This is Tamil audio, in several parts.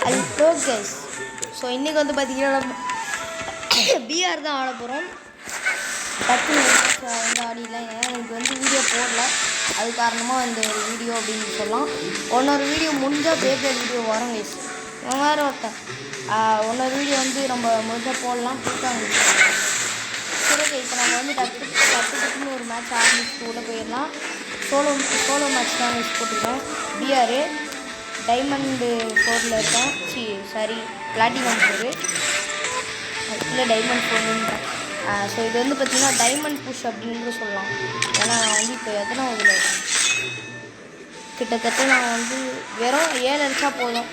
Hello guys. ஸோ இன்றைக்கி வந்து பார்த்திங்கன்னா நம்ம பிஆர் தான் ஆட போகிறோம். டக்குன்னு வந்து ஆடிடலாம். ஏன்னா எனக்கு வந்து வீடியோ போடல, அது காரணமாக இந்த ஒரு வீடியோ அப்படின்னு சொல்லலாம். ஒன்னொரு வீடியோ முடிஞ்சால் பேப்பர் வீடியோ வரும் கைஸ். இவன் வேறு ஒருத்தன் ஒன்னொரு வீடியோ வந்து நம்ம முடிஞ்சால் போடலாம் போட்டாங்க. சரி ஓகே, இப்போ நம்ம வந்து டக்குன்னு ஒரு மேட்ச் ஆரம்பிச்சுட்டு உள்ளே போயிடலாம். சோலோ மேட்ச் தான் யூஸ் போட்டிருக்கேன். பிஆர் டைமண்டு 4ல் இருக்கேன். சாரி பிளாட்டினம் 4 இல்லை டைமண்ட் 4. ஸோ இது வந்து பார்த்திங்கன்னா டைமண்ட் புஷ் அப்படின்னு சொல்லலாம். ஏன்னா நான் வந்து இப்போ எத்தனை இதில் இருக்கேன், கிட்டத்தட்ட நான் வந்து வெறும் 7 அடித்தா போதும்,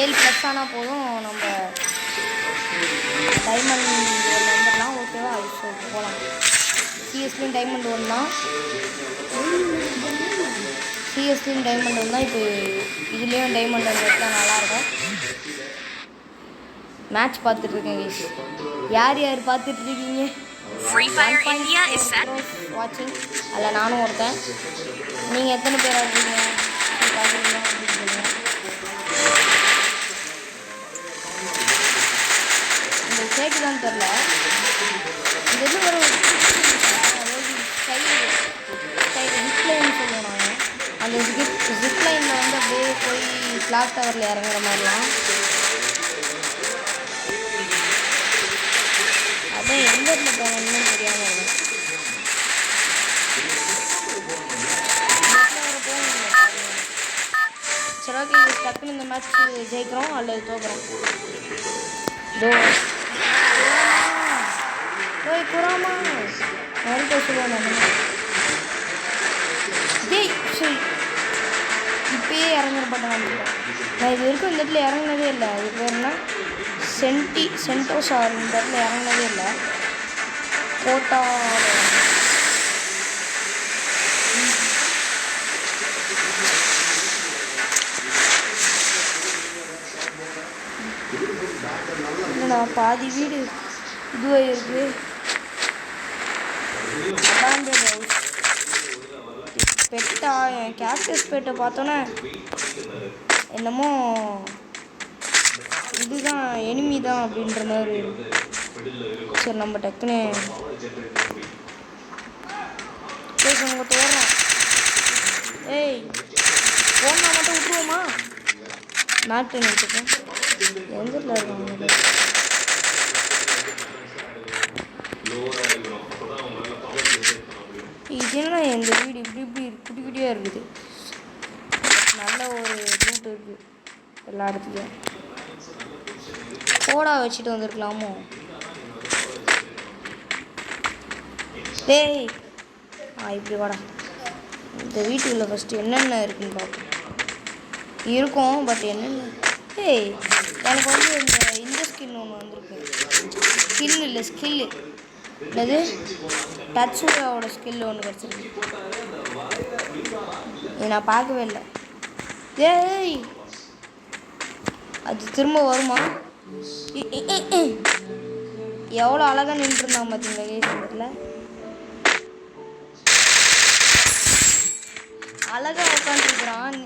7+ ஆனால் போதும், நம்ம டைமண்ட் வந்துடலாம். ஓகேவா? ஸோ போகலாம். சிஎஸ்லேயும் டைமண்ட் 1 தான், சிஎஸ்லேயும் டைமண்ட் 1 தான். இப்போ இதுலேயும் டைமண்ட் 1 எடுத்தால் நல்லாயிருக்கும். மேட்ச் பார்த்துட்ருக்கேன் கைஸ். யார் பார்த்துட்ருக்கீங்க? வாட்சிங் அதில் நானும் ஒருத்தன். நீங்கள் எத்தனை பேர் ஆடுறீங்க பார்க்குறீங்க அப்படின்னு சொல்லுங்கள். உங்களுக்கு கேட்குதான்னு தெரில. இந்த இது ஒரு ஜிப்லைன்னு சொல்லுவோம் நாங்கள். அந்த ஜிப்லைனில் வந்து அப்படியே போய் கிளாக் டவரில் இறங்குற மாதிரிலாம். அதான் எந்த இடத்துல போகணும்னு தெரியாமல் இருக்கும். சரி ஓகே, டக்குன்னு இந்த மேட்ச் ஜெயிக்கிறோம் அல்லது தோக்குறோம். குராமா மறுக்க சொல்லுவேன். ஜெய் சரி, இப்பயே இறங்குறப்பட்ட வந்துட்டேன். நான் இது வரைக்கும் இந்த இடத்துல இறங்கினதே இல்லை. அது பேர்னா சென்டோஸ் ஆர் இந்த இடத்துல இறங்கினதே இல்லை. கோட்டா இல்லைண்ணா, பாதி வீடு இதுவாக இருக்குது. அபாண்டட் ஹவுஸ் பெட்டா, என் கேக்டஸ் பெட்டை பார்த்தோன்னே என்னமோ இதுதான் எனிமி தான் அப்படின்ற மாதிரி. சரி நம்ம டக்குன்னு உங்க தோறோம். ஏய் போனா மட்டும் விட்டுருவோமா? மேட்டு நினைச்சுக்கேன். எந்த இடத்துல இருக்காங்க? இது என்ன எங்கள் வீடு இப்படி குட்டி குட்டியாக இருக்குது. நல்ல ஒரு ரூட் இருக்குது எல்லா இடத்துலையும். கோடா வச்சுட்டு வந்திருக்கலாமோ? டேய் இப்படி வாடா. இந்த வீட்டுக்குள்ள ஃபஸ்ட்டு என்னென்ன இருக்குன்னு பார்ப்போம். இருக்கும் பட் என்னென்ன. ஏய் எனக்கு வந்து இந்த ஸ்கில் ஒன்று வந்திருக்கு. ஸ்கில் இல்லை ஸ்கில்லு என்னது, டச்சுடாவோட ஸ்கில் ஒன்று கிடச்சிருக்கு. இது நான் பார்க்கவே இல்லை. ஏய் அது திரும்ப வருமா? எவ்வளோ அழகாக நின்றுருந்தான் பார்த்தீங்களா கேசத்தில். அழகாக உட்காந்துருக்குறான்.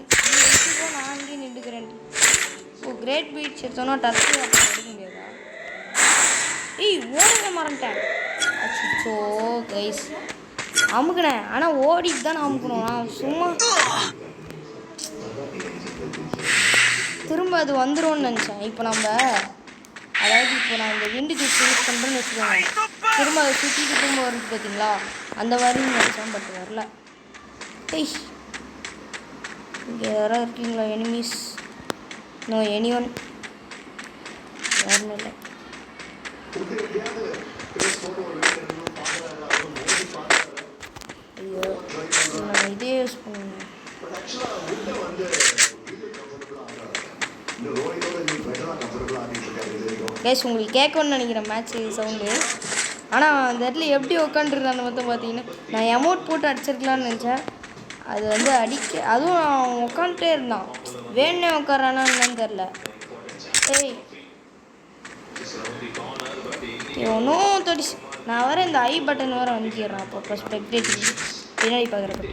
நான் அங்கேயே நின்றுக்கிறேன். ஓ கிரேட் பீச் எடுத்தோன்னா டச்சு அப்படி எடுக்க முடியாதா? ஓடுங்க மறந்துட்டேன். அச்சோ கைஸ் அமுக்குனேன், ஆனால் ஓடிட்டு தான் நான் அமுக்கணும். நான் சும்மா திரும்ப அது வந்துடும்னு நினச்சேன். இப்போ நம்ம அதாவது இப்போ நான் இந்த விண்டு ஜூஸ் யூஸ் பண்ணுறேன்னு வச்சுக்கோங்க, திரும்ப அதை சுற்றிட்டு திரும்ப வருது பார்த்தீங்களா, அந்த மாதிரி நினச்சேன். பட் வரல. இங்கே யாராவது இருக்கீங்களா எனிமீஸ்? நோ எனிஒன், யாருமே இல்லை. ஐயோ நான் இதே யூஸ் பண்ணுவேன். கேஸ் உங்களுக்கு கேட்கணும்னு நினைக்கிறேன் மேட்ச்சு சவுண்டு. ஆனால் அந்த இடத்துல எப்படி உட்காந்துருந்தான்னு மட்டும் பார்த்தீங்கன்னா, நான் எமௌண்ட் போட்டு அடிச்சிருக்கலான்னு நினச்சேன். அது வந்து அதுவும் அவன் உட்காந்துட்டே இருந்தான். வேணே உட்காரானா என்னன்னு தெரில. ஒன்றும் தொடிச்சு நான் வர இந்த ஐ பட்டன் வேறு வந்துடுறான். அப்போ ஸ்பெக்டேட்டிவ் பின்னாடி பார்க்குறப்ப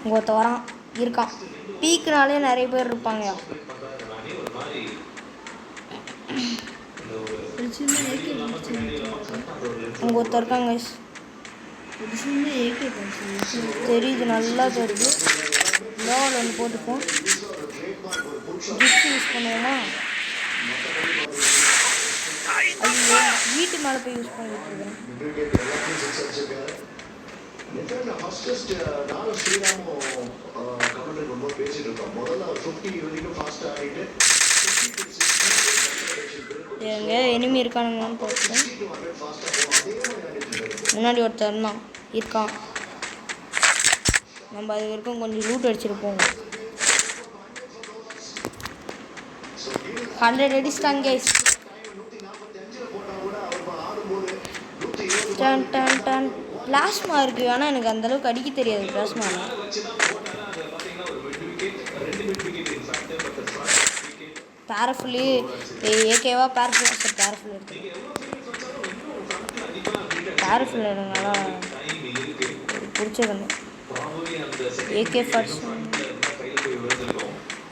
உங்கள் வரான் இருக்கான். பீக்குனாலே நிறைய பேர் இருப்பாங்க. அங்கே ஒருத்தர் இருக்காங்க தெரியுது, நல்லா தெரியுது. லோவில் ஒன்று போட்டுப்போம். கிஃப்ட் யூஸ் பண்ணுவோமா? ஐயோ, வீட்டு மேலே போய் யூஸ் பண்ணிட்டு இருக்கேன். எங்க எனிமி இருக்கானுங்கன்னு பார்த்துட்டேன். முன்னாடி ஒருத்தர் இருந்தான் இருக்கான். நம்ம அது வரைக்கும் கொஞ்சம் லூட் அடிச்சிருப்போம். 100 அடிச்சிட்டாங்க guys. Done done done. Plasma இருக்குது, ஆனால் எனக்கு அந்தளவுக்கு அடிக்க தெரியாது பிளாஸ்மா. பேரஃபுல்லி ஏகேவா பேரஃபுல் பேரஃபுல் எடுத்து பேரஃபுல் எடுங்கனால பிடிச்சதுன்னு ஏகே ஃபர்ஸ்ட்.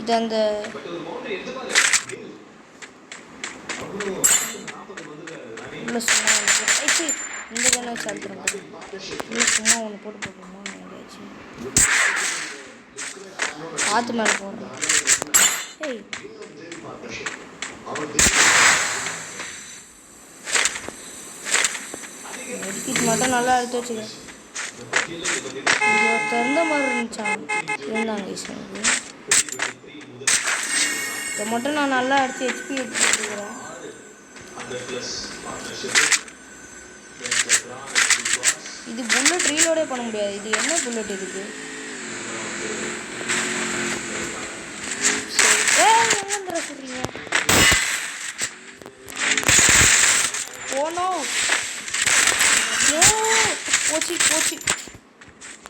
இது அந்த உள்ள சும்மா இந்த கண்ணை வச்சு அழுத்துறோம். இல்லை சும்மா ஒன்று போட்டு போட்டோம்னா எங்கேயாச்சும் காற்று மேலே போடுறோம். ஏய் மெடிக்கிட் மட்டும் நல்லா எடுத்து வச்சுக்கிறேன். இது திறந்த மாதிரி இருந்துச்சான் இருந்தாங்க எனக்கு. இதை மட்டும் நான் நல்லா அடித்து ஹெச்பி எடுத்து வச்சுக்கிறேன். இது புல்லட் ரீலோடே பண்ண முடியாது. இது என்ன புல்லட் இருக்குது? எங்கேந்திர சொல்கிறீங்க? போனோம் போச்சு போச்சு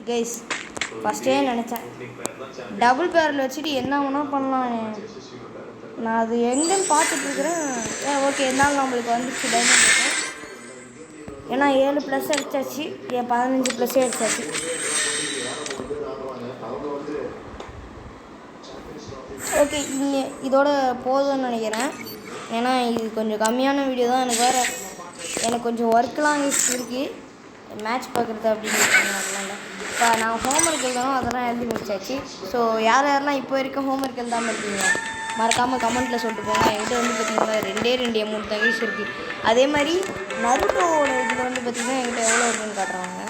கைஸ். ஃபஸ்ட்டே நினச்சேன் டபுள் பேரில் வச்சுட்டு என்ன வேணால் பண்ணலாம். நான் அது எங்கேன்னு பார்த்துட்ருக்குறேன். ஓகே, இருந்தாலும் நம்மளுக்கு வந்துச்சு டைமண்ட் இருக்கும். ஏன்னா 7+ அடிச்சாச்சு, 15+ அடிச்சாச்சு. ஓகே, இதோட போதும்னு நினைக்கிறேன். ஏன்னா இது கொஞ்சம் கம்மியான வீடியோ தான். எனக்கு கொஞ்சம் ஒர்க்லாம் இருக்குது மேட்ச் பார்க்குறது அப்படிங்கிறதுனால. இப்போ நான் ஹோம்ஒர்க் எழுதணும், அதெல்லாம் எழுதி முடிச்சாச்சு. ஸோ யாரெல்லாம் இப்போ இருக்க ஹோம்ஒர்க் எழுதாமல் இருக்கீங்க மறக்காமல் கமெண்ட்டில் சொல்லிட்டு போங்க. என்கிட்ட வந்து பார்த்திங்கன்னா 2 3 தங்கீஸ் இருக்குது. அதே மாதிரி நருட்டோட இதில் வந்து பார்த்திங்கன்னா என்கிட்ட எவ்வளோ இருக்குன்னு காட்டுறாங்க.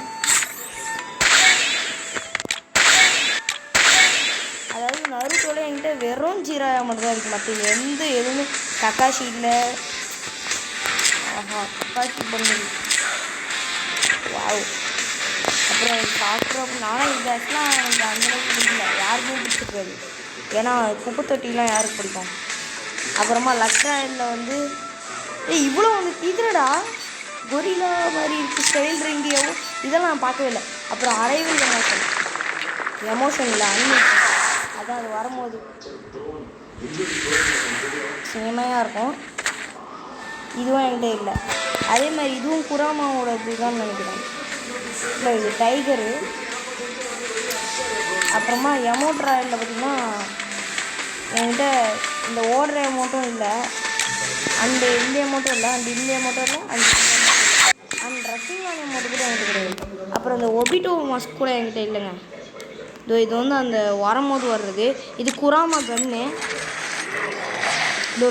அதாவது நருட்டோட என்கிட்ட வெறும் ஜீராயா மட்டும் தான் இருக்குது. மற்ற எதுவுமே கக்காஷி இல்லை. ஆஹா, கக்காஷி பண்ணுது. வாவ். அப்புறம் சாப்பிட்றப்ப நானும் இது ஆக்சுவலாக எனக்கு அந்தளவுக்கு பிடிக்கல. யாருக்குமே பிடிச்சிருக்காது. ஏன்னா குப்பை தொட்டிலாம் யாருக்கு பிடிக்கும்? அப்புறமா லக்ராயில் வந்து இவ்வளோ வந்து இதுலடா கொரிலா மாதிரி இருக்குது ஸ்டைல் ரிங்கியாவும். இதெல்லாம் நான் பார்க்கவே இல்லை. அப்புறம் அரைவில் எமோஷன் இல்லை அனிமேஷன். அதான் அது வரும்போது செமையாக இருக்கும். இதுவும் என்கிட்ட இல்லை. அதே மாதிரி இதுவும் குராமாவோட இதுதான் நினைக்கிறேன். இல்லை, இது டைகரு. அப்புறமா எமோட் ராயலில் பார்த்திங்கன்னா என்கிட்ட இந்த ஓடுற எமௌண்ட்டும் இல்லை, இந்த எமௌண்ட்டும் இல்லை, இந்த எமௌண்ட்டும் இல்லை, அந்த ரஷ்ஷிங்கான எமௌண்ட்டு கூட என்கிட்ட கிடையாது. அப்புறம் இந்த ஒபிட்டோ மாஸ்க் கூட என்கிட்ட இல்லைங்க. இது வந்து அந்த வரும்போது வர்றது. இது குராமா கன்னு.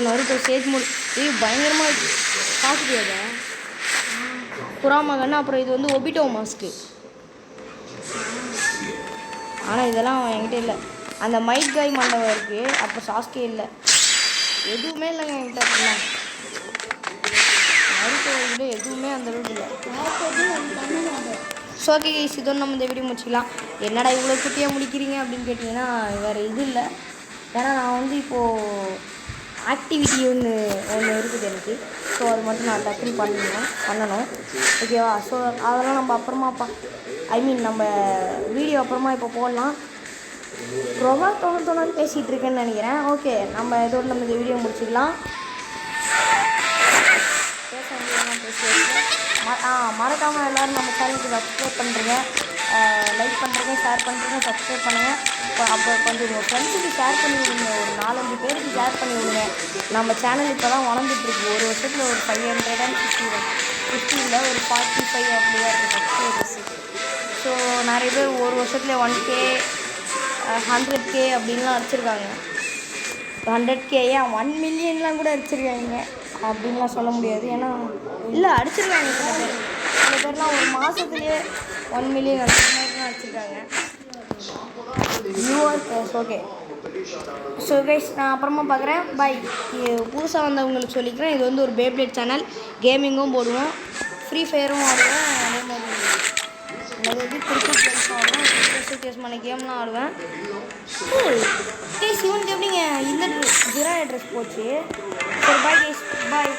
நருட்டோ சேத் மூடு. இது பயங்கரமாக பார்த்துட்டு குராமா கன்னு. அப்புறம் இது வந்து ஒபிட்டோ மாஸ்க்கு. ஆனால் இதெல்லாம் என்கிட்ட இல்லை. அந்த மைட் காய் மண்டபம் இருக்குது. அப்போ சாஸ்கே இல்லை, எதுவுமே இல்லைங்க என்கிட்ட. அப்படின்னா நருட்டோ எதுவுமே அந்த அளவுக்கு இல்லை. ஸோ ஓகே கைஸ், இதோட நம்ம இந்த வீடியோ முடிச்சிக்கலாம். என்னடா இவ்வளோ குட்டியாக முடிக்கிறீங்க அப்படின்னு கேட்டிங்கன்னா வேறு இது இல்லை. ஏன்னா நான் வந்து இப்போது ஆக்டிவிட்டி ஒன்று இருக்குது எனக்கு. ஸோ அது மட்டும் நான் டக்குன்னு பண்ணணும். ஓகேவா? ஸோ அதெல்லாம் நம்ம அப்புறமா நம்ம வீடியோ அப்புறமா இப்போ போடலாம். ரொம்ப தோணு பேசிகிட்டு இருக்கேன்னு நினைக்கிறேன். ஓகே, நம்ம இதோட நம்ம இந்த வீடியோ முடிச்சிக்கலாம். பேச வேண்டியதெல்லாம் பேசியிருக்கேன். மறக்காமல் எல்லோரும் நம்ம சேனலுக்கு சப்ஸ்கிரைப் பண்ணுறீங்க, லைக் பண்ணுறீங்க, ஷேர் பண்ணுறீங்க, சப்ஸ்கிரைப் பண்ணுங்கள். அப்போ கொஞ்சம் உங்கள் ஃப்ரெண்ட்ஸுக்கு ஷேர் பண்ணி விடுங்க. ஒரு 4-5 பேருக்கு ஃப்ரெண்ட்ஸுக்கு ஷேர் பண்ணி விடுங்க. நம்ம சேனல் இப்போ தான் வளர்ந்துட்டுருக்கு. ஒரு வருஷத்தில் ஒரு 550 ஒரு 45 அப்படியா இருக்குது சப்ஸ்கிரைபர்ஸ். ஸோ நிறைய பேர் ஒரு வருஷத்துல 1K 100K அப்படின்லாம் அடிச்சிருக்காங்க. 100K ஏன் 1 மில்லியன்லாம் கூட அடிச்சிருக்காங்க அப்படின்லாம் சொல்ல முடியாது. ஏன்னா இல்லை அடிச்சிருக்காங்க சில பேர்லாம் ஒரு மாதத்துலேயே 1 மில்லியன் அந்த மாதிரிலாம் அடிச்சிருக்காங்க. ஓகே. ஸோ கைஸ் நான் அப்புறமா பார்க்குறேன். பாய். புதுசாக வந்தவங்களுக்கு சொல்லிக்கிறேன், இது வந்து ஒரு பேப்ளேட் சேனல். கேமிங்கும் போடுவோம், ஃப்ரீ ஃபயரும் ஆடுவேன், அதே மாதிரி கிரிக்கெட் கேம்ஸும் ஆடுவேன், வித்தியாசமான கேம்லாம் ஆடுவேன். கைஸ் இவனுக்கு எப்படிங்க இந்த ட்ரெஸ் போச்சு? சரி பாய் கைஸ், பாய்.